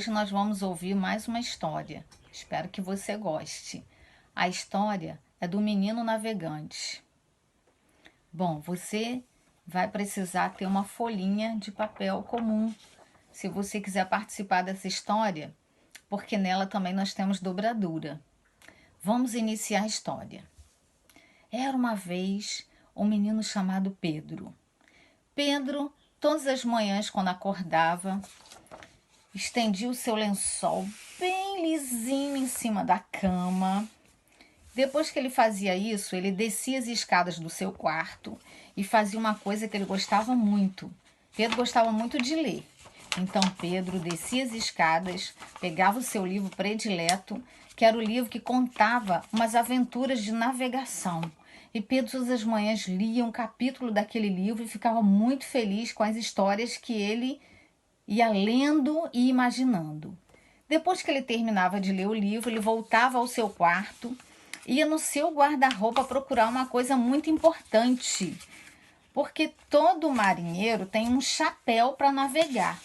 hoje nós vamos ouvir mais uma história. Espero que você goste. A história é do menino navegante. Bom, você vai precisar ter uma folhinha de papel comum, se você quiser participar dessa história, porque nela também nós temos dobradura. Vamos iniciar a história. Era uma vez um menino chamado Pedro. Pedro, todas as manhãs quando acordava, estendia o seu lençol bem lisinho em cima da cama. Depois que ele fazia isso, ele descia as escadas do seu quarto e fazia uma coisa que ele gostava muito. Pedro gostava muito de ler. Então Pedro descia as escadas, pegava o seu livro predileto, que era o livro que contava umas aventuras de navegação. E Pedro todas as manhãs lia um capítulo daquele livro e ficava muito feliz com as histórias que ele ia lendo e imaginando. Depois que ele terminava de ler o livro, ele voltava ao seu quarto, ia no seu guarda-roupa procurar uma coisa muito importante, porque todo marinheiro tem um chapéu para navegar.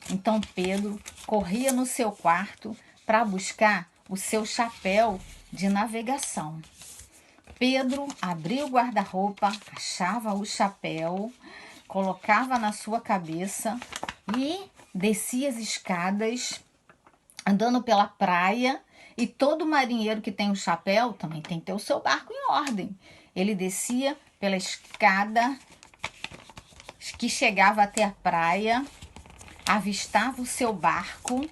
Então Pedro corria no seu quarto para buscar o seu chapéu de navegação. Pedro abria o guarda-roupa, achava o chapéu, colocava na sua cabeça e descia as escadas, andando pela praia. E todo marinheiro que tem um chapéu também tem que ter o seu barco em ordem. Ele descia pela escada que chegava até a praia, avistava o seu barco,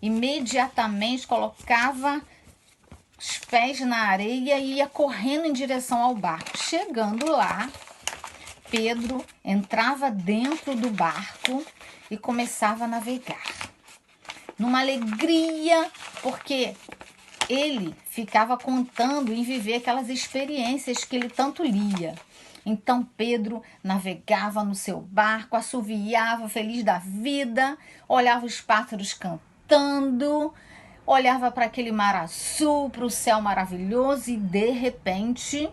imediatamente colocava os pés na areia e ia correndo em direção ao barco. Chegando lá, Pedro entrava dentro do barco e começava a navegar. Numa alegria, porque ele ficava contando em viver aquelas experiências que ele tanto lia. Então Pedro navegava no seu barco, assoviava, feliz da vida, olhava os pássaros cantando, olhava para aquele mar azul, para o céu maravilhoso e de repente,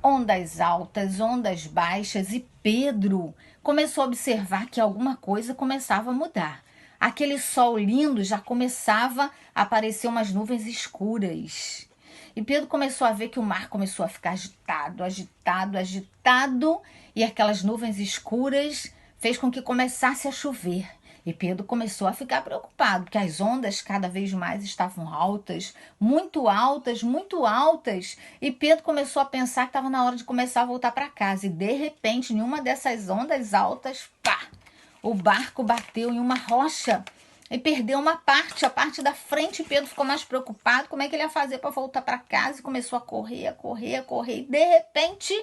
ondas altas, ondas baixas, e Pedro começou a observar que alguma coisa começava a mudar. Aquele sol lindo já começava a aparecer umas nuvens escuras. E Pedro começou a ver que o mar começou a ficar agitado, agitado, agitado. E aquelas nuvens escuras fez com que começasse a chover. E Pedro começou a ficar preocupado, porque as ondas cada vez mais estavam altas, muito altas, muito altas. E Pedro começou a pensar que estava na hora de começar a voltar para casa. E de repente, em uma dessas ondas altas, pá! O barco bateu em uma rocha e perdeu uma parte, a parte da frente. Pedro ficou mais preocupado, como é que ele ia fazer para voltar para casa, e começou a correr, a correr, a correr. E de repente,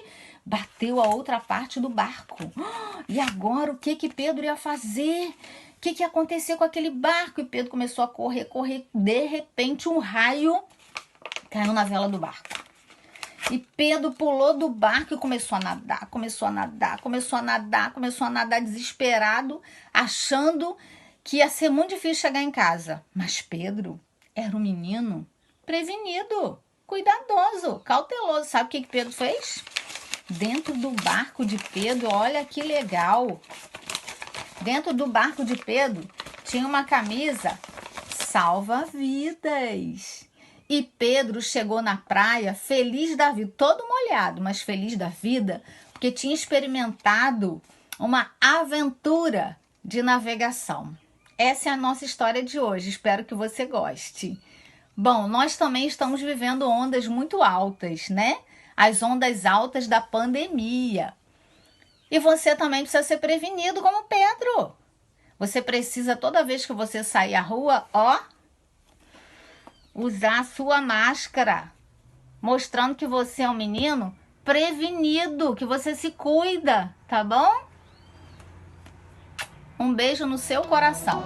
bateu a outra parte do barco. E agora, o que Pedro ia fazer? O que ia acontecer com aquele barco? E Pedro começou a correr, correr. De repente, um raio caiu na vela do barco. E Pedro pulou do barco e começou a nadar, começou a nadar, começou a nadar, começou a nadar desesperado, achando que ia ser muito difícil chegar em casa. Mas Pedro era um menino prevenido, cuidadoso, cauteloso. Sabe o que Pedro fez? Dentro do barco de Pedro, olha que legal. Dentro do barco de Pedro tinha uma camisa salva-vidas. E Pedro chegou na praia feliz da vida, todo molhado, mas feliz da vida, porque tinha experimentado uma aventura de navegação. Essa é a nossa história de hoje, espero que você goste. Bom, nós também estamos vivendo ondas muito altas, né? As ondas altas da pandemia. E você também precisa ser prevenido como Pedro. Você precisa, toda vez que você sair à rua, usar a sua máscara, mostrando que você é um menino prevenido, que você se cuida, tá bom? Um beijo no seu coração.